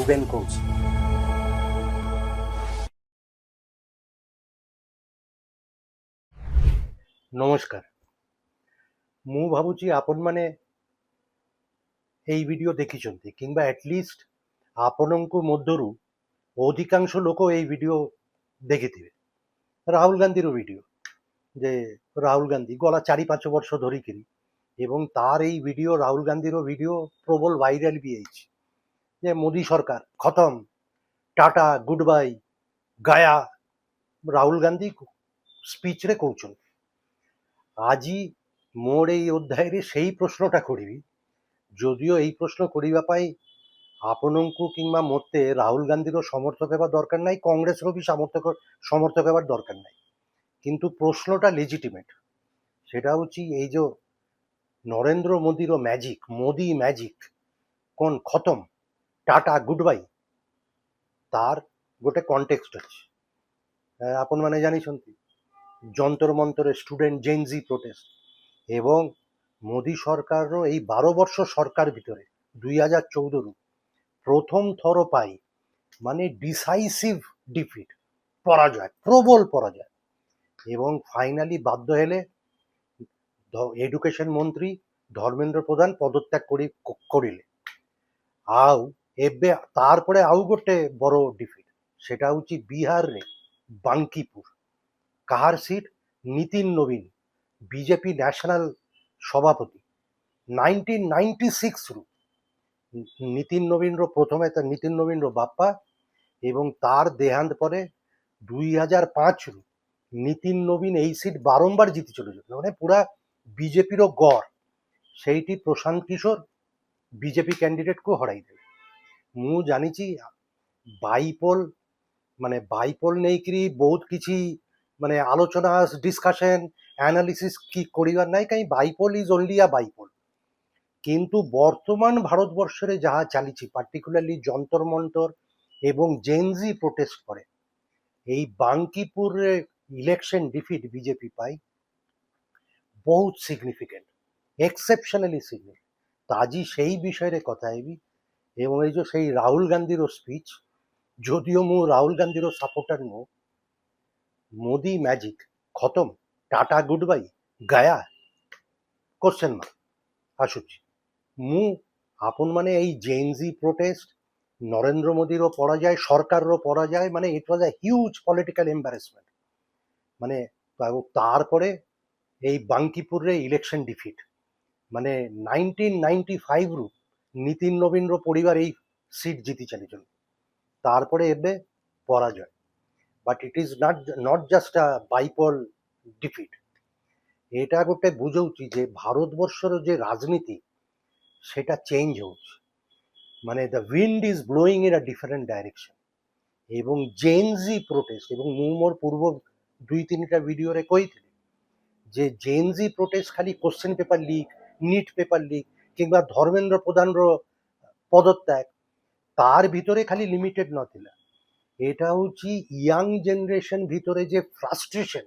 Ruben কৌশি। ନମସ୍କାର। ମୁଁ ଭାବୁଛି ଆପଣମାନେ ଏଇ ଭିଡିଓ ଦେଖିଛନ୍ତି କିମ୍ବା ଆଟଲିଷ୍ଟ ଆପଣଙ୍କ ମଧ୍ୟରୁ ଅଧିକାଂଶ ଲୋକ ଏଇ ଭିଡିଓ ଦେଖିଥିବେ। ରାହୁଲ ଗାନ୍ଧୀର ଭିଡିଓ, ଯେ ରାହୁଲ ଗାନ୍ଧୀ ଗଲା 4-5 ବର୍ଷ ଧରିକିରି ଏବଂ ତାର ଏଇ ଭିଡିଓ, ରାହୁଲ ଗାନ୍ଧୀର ଭିଡିଓ ପ୍ରବଳ ଭାଇରାଲ ବି ହେଇଛି ଯେ ମୋଦି ସରକାର ଖତମ, ଟାଟା ଗୁଡ୍ ବାଇ, ଗାୟା। ରାହୁଲ ଗାନ୍ଧୀ ସ୍ପିଚରେ କହୁଛନ୍ତି। ଆଜି ମୋର ଏଇ ଅଧ୍ୟାୟରେ ସେଇ ପ୍ରଶ୍ନଟା କରିବି, ଯଦିଓ এই ପ୍ରଶ୍ନ କରିବା ପାଇଁ ଆପଣଙ୍କୁ କିମ୍ବା ମୋତେ ରାହୁଲ ଗାନ୍ଧୀର ସମର୍ଥକ ହେବା ଦରକାର ନାହିଁ, କଂଗ୍ରେସର ବି ସମର୍ଥକ ହେବାର ଦରକାର ନାହିଁ, କିନ୍ତୁ ପ୍ରଶ୍ନଟା ଲେଜିଟିମେଟ୍। সেটা হচ্ছে এই যে নরেন্দ্র মোদির ম্যাজিক, মোদি ম্যাজিক কোন খতম, টাটা গুড বাই, তার গোটে কন্টেক্সট ଅଛି। ଆପଣମାନେ ଜାଣିଛନ୍ତି ଯନ୍ତର ମନ୍ତରରେ ଷ୍ଟୁଡେଣ୍ଟ ଜେନ୍ଜି ପ୍ରୋଟେଷ୍ଟ ଏବଂ ମୋଦି ସରକାରର ଏଇ 12 ବର୍ଷ ସରକାର ଭିତରେ 2014ରୁ প্রথম থর পাই মানে ডিসাইসিভ ডিফিট, পরাজয়, প্রবল পরাজয় এবং ফাইনালি বাধ্য হেলে এডুকেশন মন্ত্রী ধর্মেন্দ্র প্রধান পদত্যাগ করিলে। ଆଉ ଏବେ ତାরপরে ଆଉ ଗୋଟେ ବড় ডিফিট, সেটা হচ্ছে বিহারে বাঙ্কিপুর। কাহার সিট? নীতিন নবীন, বিজেপি ন্যাশনাল সভাপতি। 1996ରୁ নীতিন নবীনর প্রথমে তার নীতিন নবীনর বাপ্পা এবং তার দেহান্ত পরে 2005ରୁ নীতিন নবীন এই সিট বারংবার জিতে চলেছে, মানে পুরা বিজেপির গড়। সেইটি প্রশান্ত কিশোর বিজেপি ক্যান্ডিডেটকে হরাই দেবে। ମୁଁ ଜାଣିଛି ବାଇପୋଲ ନେଇକିରି ବହୁତ କିଛି ମାନେ ଆଲୋଚନା, ଡିସ୍କସନ, ଆନାଲିସିସ୍ କି କରିବାର ନାହିଁ, କାହିଁ bypoll is only a bypoll. কিন্তু বর্তমান ভারতবর্ষে যাহা চালিছি, পার্টিকুলারলি যন্তর মন্তর এবং জেনজি প্রোটেস্ট করে এই বাঙ্কিপুরে ইলেকশন ডিফিট বিজেপি পাই বহুত সিগনিফিকেন্ট, এক্সেপশনালি সিগনিফিকেন্ট। তো আজি সেই বিষয়ে কথা হেবি এবং এই যে সেই রাহুল গান্ধীর স্পিচ, যদিও মু রাহুল গান্ধীর সাপোর্টার নো, মোদি ম্যাজিক খতম, টাটা গুড বাই, গায়া কোশ্চেন মার্ক আসুଛି। ମୁଁ ଆପଣମାନେ ଏଇ ଜେନ୍ଜି ପ୍ରୋଟେଷ୍ଟ, ନରେନ୍ଦ୍ର ମୋଦିର ପରାଜୟ, ସରକାରର ପରାଜୟ, ମାନେ it was a huge political embarrassment. ମାନେ ତାরপরে এই বাঙ্কিপুরে ইলেকশন ডিফিট, মানে 1995ରୁ নীতিন নবীনর পরিবার এই সিট জিতি চালিছেন, তারপরে এবে পরাজয়। But it is not just a bypoll defeat. এটা গোটে বুঝাଉଛି যে ভারতবর্ষর যে রাজনীতি সেটা চেঞ্জ হচ্ছে, মানে the wind is blowing in a different direction. এবং জেনজি প্রোটেস্ট, এবং ମୁଁ ମୋର ପୂର୍ବ 2-3টা ভিডিওরে কইଥିଲି যে জেনজি প্রোটেস্ট খালি question paper leak, NEET paper leak কিংবা ধর্মেন্দ্র প্রধানর পদত্যাগ তার ভিতরে খালি লিমিটেড নথিলা। এটা হচ্ছে ইয়াং জেনারেশন ভিতরে যে ফ্রাস্ট্রেশন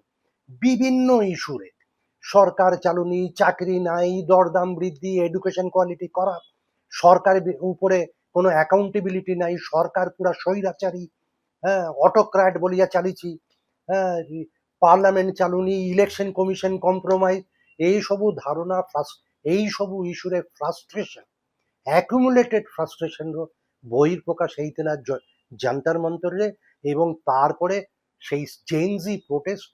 বিভিন্ন ইস্যুরে, সরকার চালুনি, চাকরি নাই, দরদাম বৃদ্ধি, এডুকেশন কোয়ালিটি খারাপ, সরকারের উপরে কোনো অ্যাকাউন্টেবিলিটি নাই, সরকার পুরা স্বৈরাচারী, হ্যাঁ, অটোক্র্যাট বলিয়া চালিছি, হ্যাঁ, পার্লামেন্ট চালুনি, ইলেকশন কমিশন কম্প্রোমাইজ, এইসবু ধারণা, এইসবু ইস্যুরে ফ্রাস্ট্রেশন, অ্যাকুমুলেটেড ফ্রাস্ট্রেশনর বহিঃপ্রকাশ ହେଇଥିଲା যন্তর মন্তরে। এবং তারপরে সেই জেনজি প্রোটেস্ট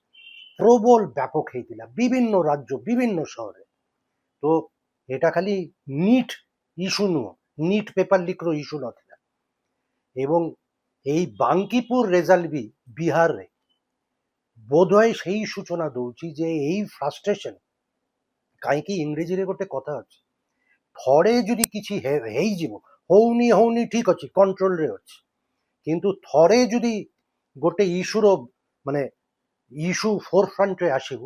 প্রবল ব্যাপক ହେଇଥିଲା বিভিন্ন রাজ্য, বিভিন্ন শহরে। তো এটা খালি নিট ইস্যু নুহ, নিট পেপার লিক্র ইস্যু নথিলা। এবং এই বাঙ্কিপুর রেজাল্ট ବି ବିହାରରେ ବୋଧହୁଏ ସେଇ ସୂଚନା ଦଉଛି ଯେ ଏଇ ଫ୍ରାଷ୍ଟ୍ରେସନ, କାହିଁକି ଇଂରେଜୀରେ ଗୋଟେ କଥା ଅଛି, ଥରେ ଯଦି କିଛି ହେଇଯିବ, ହଉନି ଠିକ ଅଛି, କଣ୍ଟ୍ରୋଲରେ ଅଛି, କିନ୍ତୁ ଥରେ ଯଦି ଗୋଟେ ଇସ୍ୟୁର ମାନେ ইস্যু ফোরফ্রন্টে আসিব,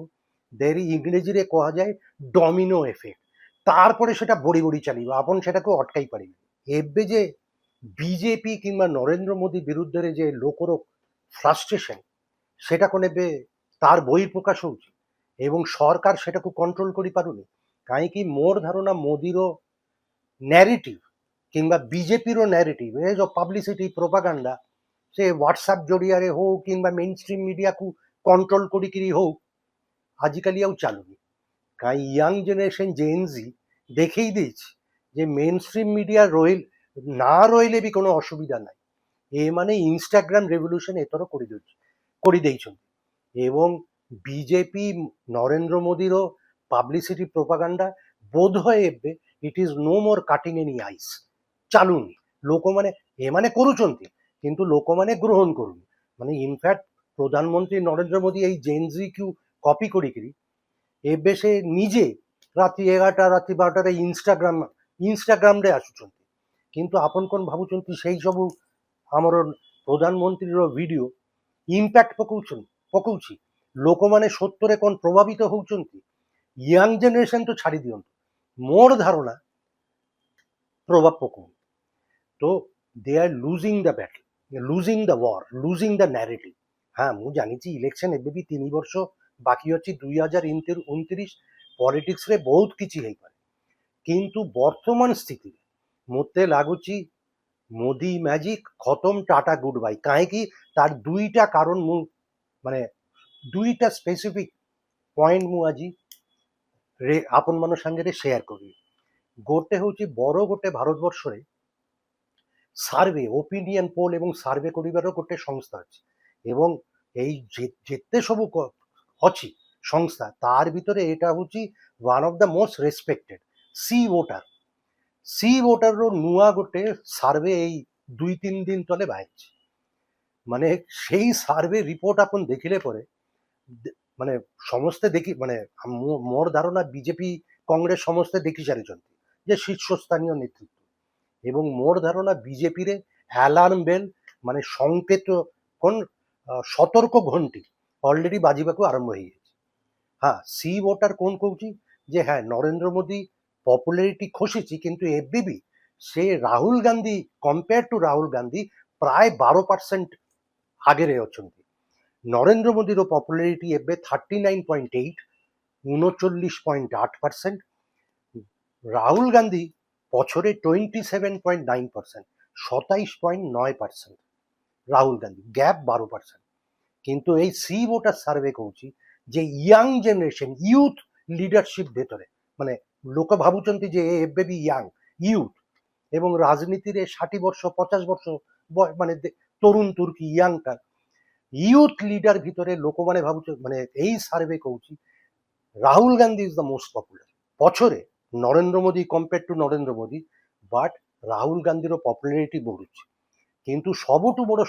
দেরি ইংরেজিরে কুহযাଏ ডমিনো এফেক্ট, তারপরে সেটা বড়ি বড়ি চালিব, আপন সেটাকে অটকাই পারিবে। এবে যে বিজেপি কিংবা নরেন্দ্র মোদী বিরুদ্ধে যে লোকর ফ্রাস্ট্রেশন, সেটা কোন ଏବେ তার বহিঃপ্রকাশ হଉଛି এবং সরকার সেটাকে কন্ট্রোল করি পারুনি। কাହିଁକି ମୋର ଧାରଣା ମୋଦିର ନ୍ୟାରେଟିଭ କିମ୍ବା ବିଜେପିର ନ୍ୟାରେଟିଭ ଏ ଯୋଉ ପବ୍ଲିସିଟି ପ୍ରୋପାଗାଣ୍ଡା ସେ ହ୍ୱାଟ୍ସଆପ୍ ଜରିଆରେ ହଉ କିମ୍ବା ମେନ୍ ଷ୍ଟ୍ରିମ୍ ମିଡ଼ିଆକୁ କଣ୍ଟ୍ରୋଲ କରିକିରି ହଉ ଆଜିକାଲି ଆଉ ଚାଲୁନି। କାହିଁ ୟଙ୍ଗ ଜେନେରେସନ୍ ଜେଏନଜି ଦେଖେଇ ଦେଇଛି ଯେ ମେନ୍ ଷ୍ଟ୍ରିମ୍ ମିଡ଼ିଆ ନା ରହିଲେ ବି কোনো অসুবিধা নাই। এମାନେ ইনস্টাগ্রাম রেভলিউশন এথর କରିଦେଇଛନ୍ତି এবং ବିଜେପି ନରେନ୍ଦ୍ର ମୋଦିର ପବ୍ଲିସିଟି ପ୍ରୋପାଗାଣ୍ଡା ବୋଧ ହୁଏ ଏବେ it is no more cutting any ice ଚାଲୁନି। ଲୋକମାନେ ଏମାନେ କରୁଛନ୍ତି କିନ୍ତୁ ଲୋକମାନେ ଗ୍ରହଣ କରୁନି। ମାନେ ଇନଫ୍ୟାକ୍ଟ ପ୍ରଧାନମନ୍ତ୍ରୀ ନରେନ୍ଦ୍ର ମୋଦି ଏଇ ଜେନଜିକୁ କପି କରିକିରି ଏବେ ସେ ନିଜେ ରାତି 11ଟା ରାତି 12ଟାରେ ଇନଷ୍ଟାଗ୍ରାମରେ ଆସୁଛନ୍ତି। କିନ୍ତୁ ଆପଣ କ'ଣ ଭାବୁଛନ୍ତି ସେଇ ସବୁ ଆମର ପ୍ରଧାନମନ୍ତ୍ରୀର ଭିଡ଼ିଓ ଇମ୍ପାକ୍ଟ ପକଉଛି? ଲୋକମାନେ ସତ୍ୟରେ କ'ଣ ପ୍ରଭାବିତ ହେଉଛନ୍ତି? ୟଙ୍ଗ ଜେନେରେସନ୍ ତ ଛାଡ଼ି ଦିଅନ୍ତୁ, ମୋର ଧାରଣା ପ୍ରଭାବ ପକଉନି। তো they are losing the battle, losing the war, losing the narrative. হ্যাঁ ମୁଁ ଜାଣିଛି ଇଲେକ୍ସନ୍ ଏବେ ବି 3 ବର୍ଷ ବାକି ଅଛି, 2029 ପଲିଟିକ୍ସରେ ବହୁତ କିଛି ହେଇପାରେ। କିନ୍ତୁ ବର୍ତ୍ତମାନ ସ୍ଥିତିରେ ମୋତେ ଲାଗୁଛି ମୋଦି ମ୍ୟାଜିକ୍ ଖତମ, ଟାଟା ଗୁଡ୍ ବାଇ। କାହିଁକି? ତାର ଦୁଇଟା କାରଣ ମୁଁ ମାନେ ଦୁଇଟା ସ୍ପେସିଫିକ୍ ପଏଣ୍ଟ ମୁଁ ଆଜି ଆପଣମାନଙ୍କ ସାଙ୍ଗରେ ସେୟାର କରିବି। ଗୋଟେ ହେଉଛି ଗୋଟେ ଭାରତବର୍ଷରେ সার্ভে, ওপিনিয়ন পোল এবং সার্ভে করিবার গোটে সংস্থা আছে এবং এই যেতে সবু ଅଛି সংস্থা তার ভিতরে এটা হচ্ছে one of the most respected C ଭୋଟରର ନୂଆ ଗୋଟେ ସାର୍ଭେ ଏଇ 2-3 ଦିନ ତଳେ ବାହାରିଛି। ମାନେ ସେଇ ସାର୍ଭେ ରିପୋର୍ଟ ଆପଣ ଦେଖିଲେ ପରେ ମାନେ ସମସ୍ତେ ମାନେ ମୋର ଧାରଣା ବିଜେପି କଂଗ୍ରେସ ସମସ୍ତେ ଦେଖି ସାରିଛନ୍ତି ଯେ ଶୀର୍ଷସ୍ଥାନୀୟ ନେତୃତ୍ୱ, এবং মোর ধারণা বিজেপিরে অ্যালার্ম বেল মানে সংকেত কোন সতর্ক ঘণ্টি অলরেডি বাজিବାକୁ ଆରମ୍ଭ ହେଇଯାଇଛି। হ্যাঁ ସି ଭୋଟର কোন କହୁଛି ଯେ হ্যাঁ ନରେନ୍ଦ୍ର ମୋଦି ପପୁଲାରିଟି ଖସିଛି କିନ୍ତୁ ଏବେ ବି ସେ ରାହୁଲ ଗାନ୍ଧୀ କମ୍ପେୟାର ଟୁ ରାହୁଲ ଗାନ୍ଧୀ ପ୍ରାୟ 12% ଆଗରେ ଅଛନ୍ତି। ନରେନ୍ଦ୍ର ମୋଦିର ପପୁଲାରିଟି ଏବେ 39.8, 39.8%। ରାହୁଲ ଗାନ୍ଧୀ পছরে 27.9%, 27.9% রাহুল গান্ধী, গ্যাপ 12%। কিন্তু এই ସି ভোটার সার্ভে কହୁଛି যে ୟଙ୍ଗ জেনারেশন ୟୁଥ୍ লিডারশিপ ভেতরে মানে লোক ভাবুଛନ୍ତି যে ଏବେ ବି ୟୁଥ୍ এবং রাজনীতিরে 60 ବର୍ଷ 50 ବର୍ଷ মানে তরুণ তুর্কি ୟଙ୍ଗটা ୟୁଥ୍ লিডার ভিতরে ଲୋକମାନେ ଭାବୁଛନ୍ତି ମାନେ এই সার্ভে কହୁଛି Rahul Gandhi is the most popular পছরে Narendra Modi compare to Narendra Modi, but Rahul গান্ধীর পপুলারিটি বঢ়ୁଛି। কিন্তু ସବୁଠୁ ବଡ଼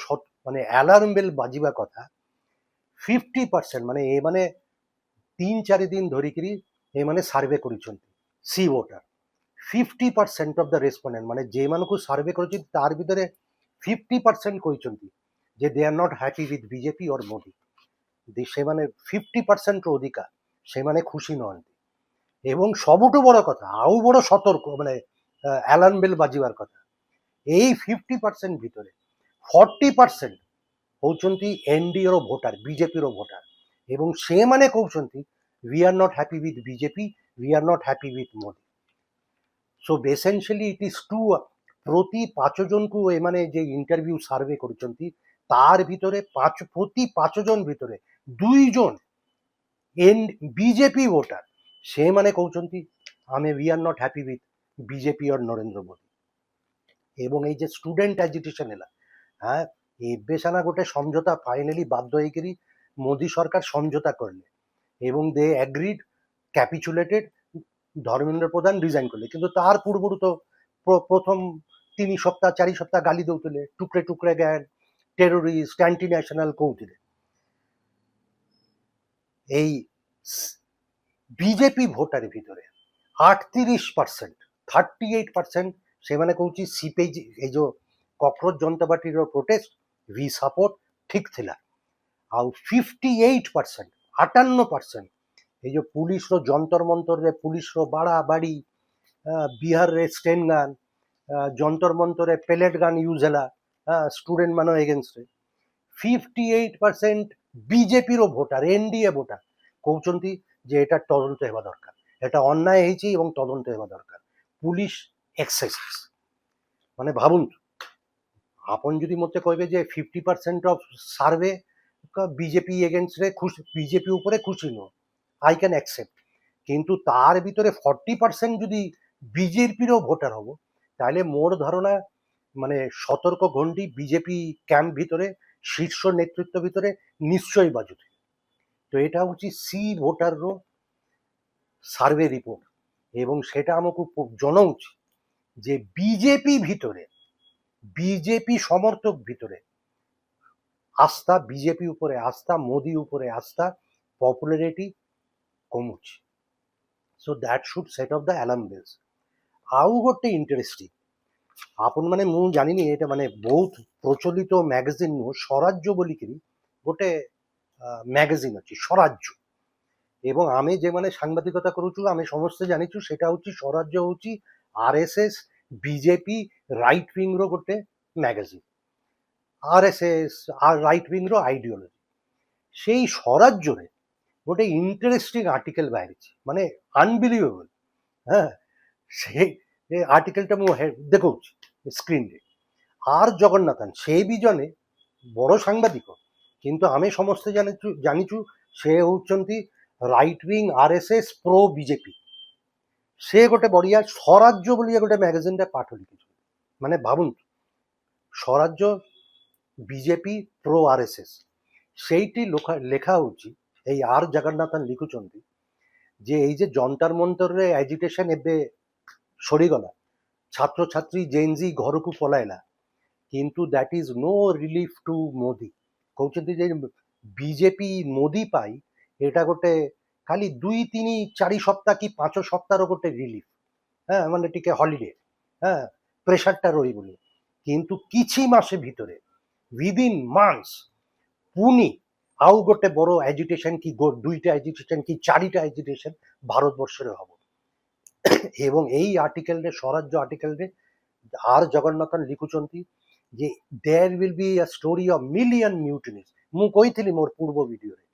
ମାନେ ଆଲାର୍ମ ବେଲ୍ ବାଜିବା କଥା 50% ମାନେ ଏମାନେ 3-4 ଦିନ ଧରିକିରି ଏମାନେ ସାର୍ଭେ କରିଛନ୍ତି C Voter. 50% of the respondent ମାନେ ଯେମାନଙ୍କୁ ସାର୍ଭେ କରିଛନ୍ତି ତାର ଭିତରେ 50% କହିଛନ୍ତି ଯେ they are not happy with BJP or Modi. ସେମାନେ 50%ରୁ ଅଧିକା ସେମାନେ ଖୁସି ନୁହନ୍ତି। এবং ସବୁଠୁ ବଡ଼ କଥା ଆଉ ବଡ଼ ସତର୍କ ମାନେ ଆଲାର୍ମ ବେଲ୍ ବାଜିବାର କଥା, এই 50% ଭିତରେ 40% ହେଉଛନ୍ତି ଏନ୍ଡିଏର ଭୋଟାର, ବିଜେପିର ଭୋଟାର ଏବଂ ସେମାନେ କହୁଛନ୍ତି we are not happy with BJP, we are not happy with Modi. So essentially it is true, প্রতি 5 জনକୁ এମାନେ যে ইন্টারভিউ সার্ভে କରୁଛନ୍ତି তার ভিতরে প্রতি 5 জন ভিতরে 2 জন বিজেপি ভোটার ସେମାନେ କହୁଛନ୍ତି ଆମେ we are not happy with BJP or Narendra Modi. ଏବଂ এই যে ଷ୍ଟୁଡେଣ୍ଟ ଆଜିଟେସନ୍ ହେଲା, হ্যাঁ ଏବେ ସାନା ଗୋଟେ ସମଝୋତା ଫାଇନାଲି ବାଧ୍ୟ ହେଇକିରି ମୋଦି ସରକାର ସମଝୋତା করলে এবং দে অ্যাগ্রিড ক্যাপিচুলেটেড, ধর্মেন্দ্র প্রধান রিজাইন করলে। কিন্তু তার পূର୍ବରୁ তো প্রথম 3 সপ্তাহ 4 সপ্তাহ গালি ଦଉଥିଲେ, টুকরে টুকরে জ্ঞান, টেরোরিস্ট, অ্যান্টি ন্যাশনাল কହୁଥିଲେ। এই বিজেপি ভোটার ভিতরে 38%, 38% ସେମାନେ କହୁଛି ସିପିଜି এই যে କକରୋଚ ଜନତା ପାର୍ଟିର ପ୍ରୋଟେଷ୍ଟ ଭି ସପୋର୍ଟ ଠିକ ଥିଲା। ଆଉ 58%, 58% এই যে পুলিশର ଯନ୍ତର ମନ୍ତରରେ ପୁଲିଶର ବାଡ଼ା ବାଡ଼ି, ବିହାରରେ stain gun, ଯନ୍ତର ମନ୍ତରରେ pellet gun use ହେଲା ଷ୍ଟୁଡେଣ୍ଟ ମାନଙ୍କ ଏଗେନ୍ଷ୍ଟରେ। 58% ବିଜେପିର ଭୋଟାର, ଏନ୍ଡିଏ ଭୋଟାର କହୁଛନ୍ତି যে এটা তদন্ত ହେବା ଦରକାର, এটা ଅନ୍ୟାୟ ହେଇଛି ଏବଂ ତଦନ୍ତ ହେବା ଦରକାର। পুলিশ এক্সেসেস ମାନେ ଭାবନ୍ତୁ, ଆପଣ ଯଦି ମତେ କହିବେ ଯେ 50% ଅଫ୍ ସାର୍ଭେ ବିଜେପି ଏଗେନ୍ଷ୍ଟରେ ଖୁସି, ବିଜେପି ଉପରେ ଖୁସି ନୁହଁ, ଆଇ କ୍ୟାନ୍ ଆକ୍ସେପ୍ଟ। কিন্তু তার ভিতরে 40% যদি বিজেপিরও ভোটার হব, তাহলে মোর ধারণা মানে সতর্ক ঘণ্টি বিজেপি ক্যাম্প ভিতরে শীর্ষ নেতৃত্ব ভিতরে নিশ্চয়ই বাজুতে। তো এটা হচ্ছে সি ভোটারর সার্ভে রিপোর্ট, এবং সেটা আমাকে জনা উচিত যে বিজেপি ভিতরে, বিজেপি সমর্থক ভিতরে আস্থা, বিজেপি উপরে আস্থা, মোদি উপরে আস্থা, পপুলারিটি কমুଛି। So that should set off the alarm bells. ଆଉ ଗୋଟେ ଇଣ୍ଟରେଷ୍ଟିଂ, ଆପଣ ମାନେ ମୁଁ ଜାଣିନି ଏଇଟା ମାନେ ବହୁତ ପ୍ରଚଳିତ ମ୍ୟାଗାଜିନ୍ ନୁହଁ, ସ୍ୱରାଜ୍ୟ ବୋଲିକିରି ଗୋଟେ ମ୍ୟାଗାଜିନ୍ ଅଛି, ସ୍ୱରାଜ୍ୟ। এবং ଆମେ ଯେମାନେ ସାମ୍ବାଦିକତା କରୁଛୁ ଆମେ ସମସ୍ତେ ଜାଣିଛୁ ସେଟା ହଉଛି ସ୍ୱରାଜ୍ୟ ହଉଛି ଆର୍ଏସ୍ଏସ୍ ବିଜେପି ରାଇଟ୍ ୱିଙ୍ଗର ଗୋଟେ ମ୍ୟାଗାଜିନ୍। ଆର୍ଏସ୍ଏସ୍ ରାଇଟ୍ ୱିଙ୍ଗର ଆଇଡିଓଲୋଜି। ସେଇ ସ୍ୱରାଜ୍ୟରେ ଗୋଟେ ଇଣ୍ଟରେଷ୍ଟିଂ ଆର୍ଟିକେଲ ବାହାରିଛି, ମାନେ ଅନବିଲିଭେବଲ୍। হ্যাঁ, সেই আর্টিকেলটা ମୁଁ ଦେଖଉଛି ସ୍କ୍ରିନ୍ରେ। আর জগন্নাথন ସେ ବି ଜଣେ ବଡ଼ ସାମ୍ବାଦିକ, କିନ୍ତୁ ଆମେ ସମସ୍ତେ ଜାଣିଛୁ ସେ ହେଉଛନ୍ତି right wing RSS pro BJP. ସେ ଗୋଟେ ବଢ଼ିଆ ସ୍ୱରାଜ୍ୟ ବୋଲି ଗୋଟେ ମ୍ୟାଗାଜିନ୍ରେ ପାଠ ଲେଖିଛନ୍ତି। ମାନେ ଭାବନ୍ତୁ, ସ୍ୱରାଜ୍ୟ ବିଜେପି ପ୍ରୋ ଆର୍ଏସ୍ଏସ୍, ସେଇଠି ଲେଖା ହେଉଛି, ଏଇ আর ଜଗନ୍ନାଥନ ଲେଖୁଛନ୍ତି যে এই যে যন্তর মন্তরে এজিটেশন ଏବେ ସରିଗଲା, ଛାତ୍ରଛାତ୍ରୀ ଜେନ୍ଜି ଘରକୁ ପଳାଇଲା, କିନ୍ତୁ that is no relief to Modi. କହୁଛନ୍ତି ଯେ ବିଜେପି ମୋଦି ପାଇଁ ଏଇଟା ଗୋଟେ ଖାଲି 2, 3, 4 ସପ୍ତାହ କି 5 ସପ୍ତାହର ଗୋଟେ ରିଲିଫ୍, হ্যাঁ, ମାନେ ଟିକେ ହଲିଡେ, হ্যাঁ, ପ୍ରେସରଟା ରହିବନି। କିନ୍ତୁ କିଛି ମାସ ଭିତରେ, ୱିଦିନ୍ ମାନ୍ଥସ୍, ପୁଣି ଆଉ ଗୋଟେ ବড় এজিটেশন কি 2টা এজিটেশন কি 4টা এজিটেশন ভারতবর্ষের হব। এবং এই আর্টিকেলরে, স্বরাজ্য আর্টিকেলরে আর জগন্নাথন লিখুଛନ୍ତି যে there will be a story of million mutinies. ମୁଁ କହିଥିଲି ମୋର ପୂର୍ବ ଭିଡ଼ିଓରେ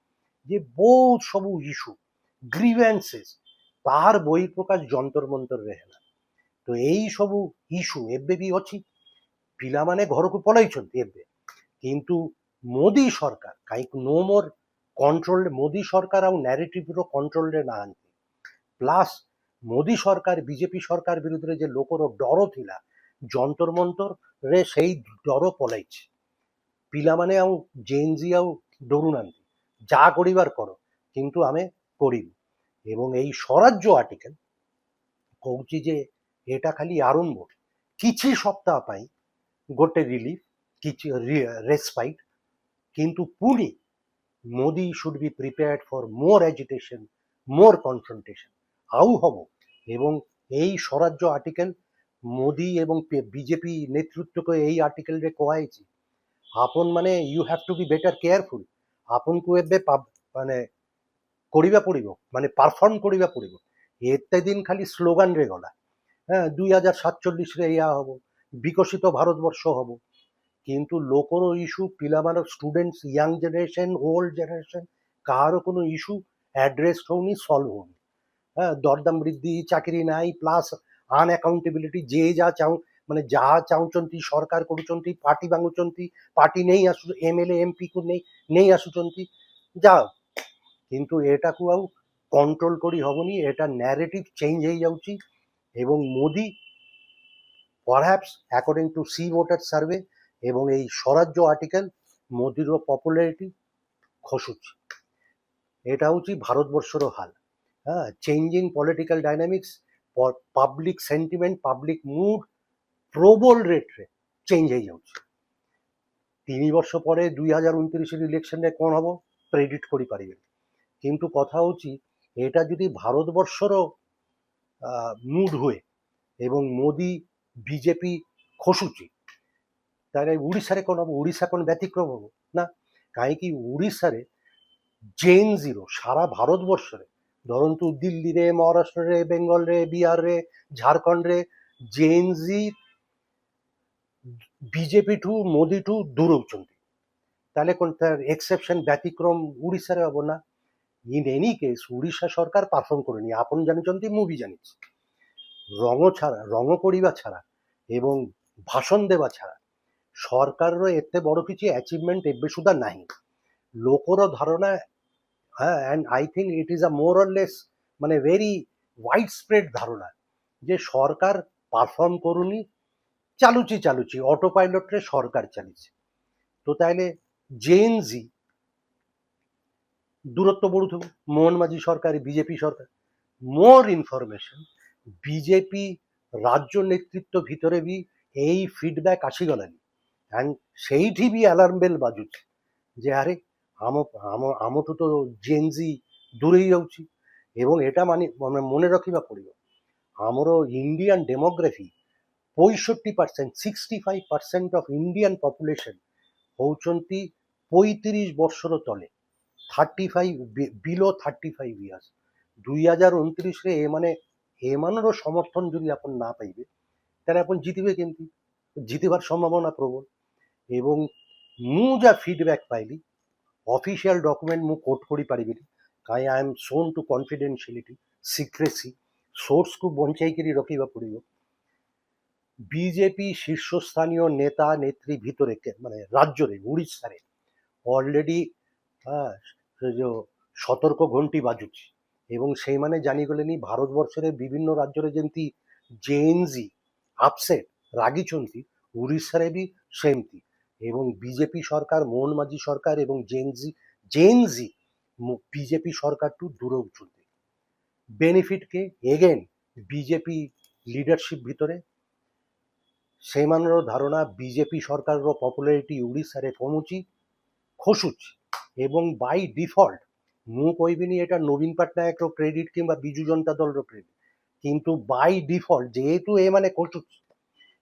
ଯେ ବହୁତ ସବୁ ଇସ୍ୟୁ, ଗ୍ରିଭେନ୍ସେସ୍, ତାହାର ବହି ପ୍ରକାଶ ଯନ୍ତର ମନ୍ତରରେ ହେଲା। ତ ଏଇ ସବୁ ଇସ୍ୟୁ ଏବେ ବି ଅଛି, ପିଲାମାନେ ଘରକୁ ପଳାଇଛନ୍ତି ଏବେ, କିନ୍ତୁ ମୋଦି ସରକାର କାହିଁକି ନୋ ମୋର କଣ୍ଟ୍ରୋଲ, ମୋଦି ସରକାର ଆଉ ନ୍ୟାରେଟିଭର କଣ୍ଟ୍ରୋଲରେ ନାହାନ୍ତି। ପ୍ଲସ୍ ମୋଦି ସରକାର, ବିଜେପି ସରକାର ବିରୁଦ୍ଧରେ ଯେ ଲୋକର ଡର ଥିଲା ଯନ୍ତର ମନ୍ତରରେ, ସେଇ ଡର ପଳାଇଛି। ପିଲାମାନେ ଆଉ ଜେନ୍ଜି ଆଉ ଡରୁନାହାନ୍ତି, ଯାହା କରିବାର କର, କିନ୍ତୁ ଆମେ କରିବୁ। ଏବଂ এই স্বরাজ্য আর্টিকেল କହୁଛି ଯେ এটা ଖାଲି ଆରମ୍ଭ, କିଛି ସପ୍ତାହ ପାଇଁ ଗୋଟେ ରିଲିଫ୍, କିଛି ରେସ୍ପାଇଟ୍, কিন্তু পুଣି Modi should be prepared for more agitation, more confrontation. ଆଉ হব। এবং এই স্বরাজ্য আর্টিকেল মোদি এবং বিজেপি নেতৃত্বকে এই আর্টিকেলରେ କୁହାଯାଇଛି ଆପଣ ମାନେ you have to be better careful. ଆପଣଙ୍କୁ ଏବେ ମାନେ କରିବା ପଡ଼ିବ, ମାନେ ପାରଫର୍ମ କରିବା ପଡ଼ିବ। ଏତେ ଦିନ ଖାଲି ସ୍ଲୋଗାନରେ ଗଲା, হ্যাঁ, 2047ରେ ଏଇଆ ହବ, ବିକଶିତ ଭାରତବର୍ଷ ହବ, কিন্তু ଲୋକର ଇସ୍ୟୁ, ପିଲାମାନଙ୍କ students, young generation, old generation, କାହାର কোনো ଇସ୍ୟୁ ଆଡ୍ରେସ୍ ହଉନି, ସଲ୍ଭ ହଉନି। হ্যাঁ, ଦରଦାମ ବୃଦ୍ଧି, ଚାକିରି ନାହିଁ, ପ୍ଲସ୍ ଅନଆକାଉଣ୍ଟେବିଲିଟି, ଯିଏ ଯାହା ମାନେ ଯାହା ଚାହୁଁଛନ୍ତି ସରକାର କରୁଛନ୍ତି, ପାର୍ଟି ଭାଙ୍ଗୁଛନ୍ତି, ପାର୍ଟି ନେଇ ଆସୁ, ଏମଏଲଏ ଏମପିକୁ ନେଇ ଆସୁଛନ୍ତି, ଯାଅ। କିନ୍ତୁ ଏଟାକୁ ଆଉ କଣ୍ଟ୍ରୋଲ କରି ହବନି, এটা ନ୍ୟାରେଟିଭ ଚେଞ୍ଜ ହେଇଯାଉଛି। এবং Modi perhaps according to C Voter survey এবং এই স্বরাজ্য আর্টিকেল, মোদির পপুলারিটি খসুଛି। এটা হচ্ছে ভারতবর্ষের হাল। হ্যাঁ, changing political dynamics, public sentiment, public mood প্রবল রেটরে চেঞ্জ ହେଇଯାଉଛି। 3 ବର୍ଷ ପରେ 2029 ইলেকশনে କ'ଣ ହବ ପ୍ରେଡିକ୍ଟ କରିପାରିବେନି। କିନ୍ତୁ କଥା ହେଉଛି এটা ଯଦି ଭାରତବର୍ଷର ମୁଡ୍ ହୁଏ ଏବଂ ମୋଦି ବିଜେପି ଖସୁଛି, ତାହେଲେ ଓଡ଼ିଶାରେ କ'ଣ ହବ? ଓଡ଼ିଶା କ'ଣ ବ୍ୟତିକ୍ରମ ହବ? ନା, କାହିଁକି ଓଡ଼ିଶାରେ ଜେନ୍ ଜିରୋ ସାରା ଭାରତବର୍ଷରେ, ଧରନ୍ତୁ ଦିଲ୍ଲୀରେ, ମହାରାଷ୍ଟ୍ରରେ, ବେଙ୍ଗଲରେ, ବିହାରରେ, ଝାଡ଼ଖଣ୍ଡରେ ଜେନ୍ ଜି ବିଜେପିଠୁ, ମୋଦିଠୁ ଦୂରଉଛନ୍ତି, ତାହେଲେ କ'ଣ ତାର ଏକ୍ସେପସନ୍, ବ୍ୟତିକ୍ରମ ଓଡ଼ିଶାରେ ହବ ନା? In any case Orissa Sarkar perform করেনি, আপন জানিଛନ୍ତି, ମୁଁ ବି ଜାଣିଛି। রঙ ছাড়া, রঙ করিবা ছাড়া এবং ভাষণ দেওয়া ছাড়া সরকারেরও এতে বড় কিছু অ্যাচিভমেন্ট এবে সুদ্ধা নাই। লোকেরও ধারণা, হ্যাঁ, and I think it is a more or less মানে ভেরি ওয়াইড স্প্রেড ধারণা যে সরকার পারফর্ম করুনি, চালুচি অটো পাইলটরে সরকার চালিয়েছে। তো তাইলে জেএনজি দূরত্ব বড়ুথব মোহন মাঝি সরকার বিজেপি সরকার মোর ইনফরমেশন বিজেপি রাজ্য ନେତୃତ୍ୱ ଭିତରେ ବି ଏଇ ଫିଡବ୍ୟାକ୍ ଆସିଗଲାଣି ଆଣ୍ଡ ସେଇଠି ବି ଆଲାର୍ମ ବେଲ୍ ବାଜୁଛି ଯେ ଆରେ ଆମ ଆମ ଆମଠୁ ତ ଜେଏନଜି ଦୂରେଇ ଯାଉଛି। ଏବଂ এটা ମନେ ରଖିବା ପଡ଼ିବ ଆମର Indian demography 65% 65% of Indian population ହେଉଛନ୍ତି 35 ବର୍ଷର ତଳେ 35 ବିଲୋ 35 ইয়ার্স। 2029ରେ ଏମାନର ସମର୍ଥନ ଯଦି ଆପଣ ନା ପାଇବେ ତାହେଲେ ଆପଣ ଜିତିବେ କେମିତି? ଜିତିବାର ସମ୍ଭାବନା ପ୍ରବଳ। ଏବଂ ମୁଁ ଯାହା ଫିଡବ୍ୟାକ୍ ପାଇଲି ଅଫିସିଆଲ ଡକୁମେଣ୍ଟ ମୁଁ କୋଟ୍ କରିପାରିବିନି କାହିଁ I am sworn to confidentiality secrecy সোর্সକୁ ବଞ୍ଚାଇକିରି ରଖିବାକୁ ପଡ଼ିବ। বিজেপি শীর্ষস্থানীয় নেতা নেত্রী ভিতরে মানে রাজ্যরে উড়িষ্যারে অলরেডি ସେ ଯୋଉ ସତର୍କ ଘଣ୍ଟି ବାଜୁଛି ଏବଂ ସେଇମାନେ ଜାଣିଗଲେନି ଭାରତବର୍ଷରେ ବିଭିନ୍ନ ରାଜ୍ୟରେ ଯେମିତି ଜେଏନଜି ଆପସେଟ୍ ରାଗିଛନ୍ତି ଓଡ଼ିଶାରେ ବି ସେମିତି। ଏବଂ ବିଜେପି ସରକାର ମୋହନ ମାଝୀ ସରକାର ଏବଂ ଜେଏନଜି ବିଜେପି ସରକାରଠୁ ଦୂରଉଛନ୍ତି। ବେନିଫିଟ୍ କେ ଏଗେନ୍ ବିଜେପି লিডারশিপ ভিতরে ସେମାନଙ୍କର ଧାରଣା ବିଜେପି ସରକାରର ପପୁଲାରିଟି ଓଡ଼ିଶାରେ କମୁଛି, ଖସୁଛି ଏବଂ ବାଇ ଡିଫଲ୍ଟ ମୁଁ କହିବିନି এটা ନବୀନ ପଟ୍ଟନାୟକର କ୍ରେଡିଟ୍ କିମ୍ବା ବିଜୁ ଜନତା ଦଳର କ୍ରେଡିଟ୍, କିନ୍ତୁ ବାଇ ଡିଫଲ୍ଟ ଯେହେତୁ ଏମାନେ ଖସୁଛି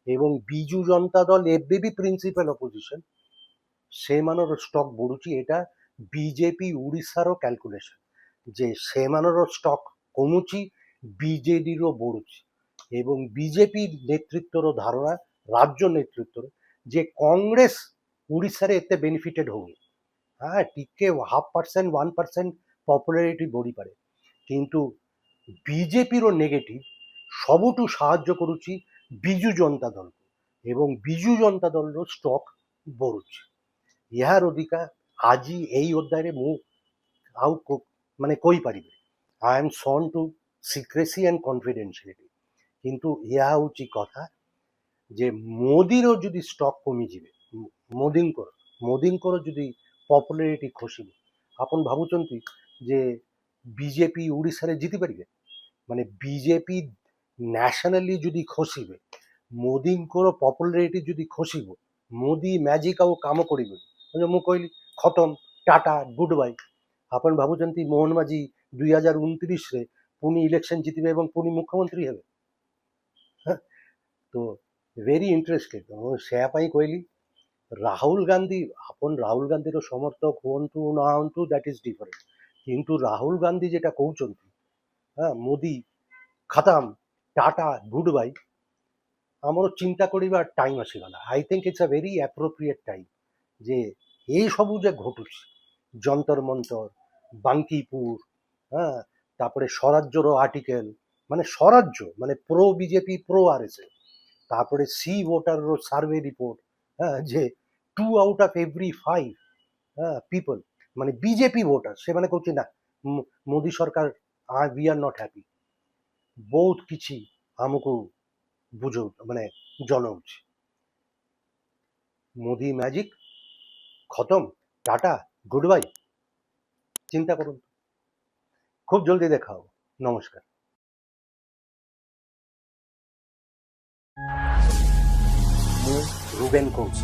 ଏବଂ ବିଜୁ ଜନତା ଦଳ ଏବେ ବି ପ୍ରିନ୍ସିପାଲ ଅପୋଜିସନ୍ ସେମାନଙ୍କର ଷ୍ଟକ୍ ବଢ଼ୁଛି। এটা ବିଜେପି ଓଡ଼ିଶାର କ୍ୟାଲକୁଲେସନ୍ ଯେ ସେମାନଙ୍କର ଷ୍ଟକ୍ କମୁଛି ବିଜେଡିର ବଢ଼ୁଛି ଏବଂ ବିଜେପି ନେତୃତ୍ୱର ଧାରଣା ରାଜ୍ୟ ନେତୃତ୍ୱରେ ଯେ କଂଗ୍ରେସ ଓଡ଼ିଶାରେ ଏତେ ବେନିଫିଟେଡ୍ ହଉନି। হ্যাঁ ଟିକେ 0.5% 1% পপুলারিটি বଢ଼ିପାରେ କିନ୍ତୁ ବିଜେପିର ନେଗେଟିଭ୍ ସବୁଠୁ ସାହାଯ୍ୟ କରୁଛି ବିଜୁ ଜନତା ଦଳକୁ ଏବଂ ବିଜୁ ଜନତା ଦଳର ଷ୍ଟକ୍ ବଢ଼ୁଛି। ଏହାର ଅଧିକା ଆଜି ଏଇ ଅଧ୍ୟାୟରେ ମୁଁ ଆଉ ମାନେ କହିପାରିବି I am sworn to secrecy and confidentiality. କିନ୍ତୁ ଏହା ହେଉଛି କଥା ଯେ ମୋଦିର ଯଦି ଷ୍ଟକ୍ କମିଯିବେ ମୋଦିଙ୍କର ଯଦି ପପୁଲାରିଟି ଖସିବ ଆପଣ ଭାବୁଛନ୍ତି ଯେ ବିଜେପି ଓଡ଼ିଶାରେ ଜିତିପାରିବେ? ମାନେ ବିଜେପି ନ୍ୟାସନାଲି ଯଦି ଖସିବେ ମୋଦିଙ୍କର ପପୁଲାରିଟି ଯଦି ଖସିବ ମୋଦି ମ୍ୟାଜିକ୍ ଆଉ କାମ କରିବନି। ମୁଁ କହିଲି ଖତମ ଟାଟା ଗୁଡ୍ ବାଇ। ଆପଣ ଭାବୁଛନ୍ତି ମୋହନ ମାଝୀ 2029ରେ ପୁଣି ଇଲେକ୍ସନ୍ ଜିତିବେ ଏବଂ ପୁଣି ମୁଖ୍ୟମନ୍ତ୍ରୀ ହେବେ? ତ ଭେରି ଇଣ୍ଟରେଷ୍ଟେଡ୍। ସେୟା ପାଇଁ କହିଲି ରାହୁଲ ଗାନ୍ଧୀ ଆପଣ ରାହୁଲ ଗାନ୍ଧୀର ସମର୍ଥକ ହୁଅନ୍ତୁ ନ ହୁଅନ୍ତୁ ଦ୍ୟାଟ୍ ଇଜ୍ ଡିଫରେଣ୍ଟ, କିନ୍ତୁ ରାହୁଲ ଗାନ୍ଧୀ যেটা କହୁଛନ୍ତି ମୋଦି ଖତମ ଟାଟା ଗୁଡ୍ ବାଇ ଆମର ଚିନ୍ତା କରିବା ଟାଇମ୍ ଆସିଗଲା। I think it's a very appropriate time ଯେ ଏଇସବୁ ଯେ ଘଟୁଛି ଯନ୍ତର ମନ୍ତର ବାଙ୍କିପୁର ତାପରେ ସ୍ୱରାଜ୍ୟର ଆର୍ଟିକେଲ ମାନେ ସ୍ୱରାଜ୍ୟ ମାନେ ପ୍ରୋ ବିଜେପି ପ୍ରୋ ଆର୍ଏସ୍ଏସ୍ ତାପରେ ସି ଭୋଟରର ସର୍ଭେ ରିପୋର୍ଟ ଯେ 2 out of every 5 people ମାନେ ବିଜେପି ଭୋଟର ସେମାନେ କହୁଛନ୍ତି ନା ମୋଦି ସରକାର वी आर नॉट हैप्पी। ବହୁତ କିଛି ଆମକୁ ବୁଝଉ ମାନେ ଜଣାଉଛି। ମୋଦି ମ୍ୟାଜିକ୍ ଖତମ ଟାଟା ଗୁଡ୍ ବାଇ। ଚିନ୍ତା କରନ୍ତୁ, খুব জলদি দেখা হব। নমস্কার। ମୁଁ ରୁବେନ୍ କହୁଛି।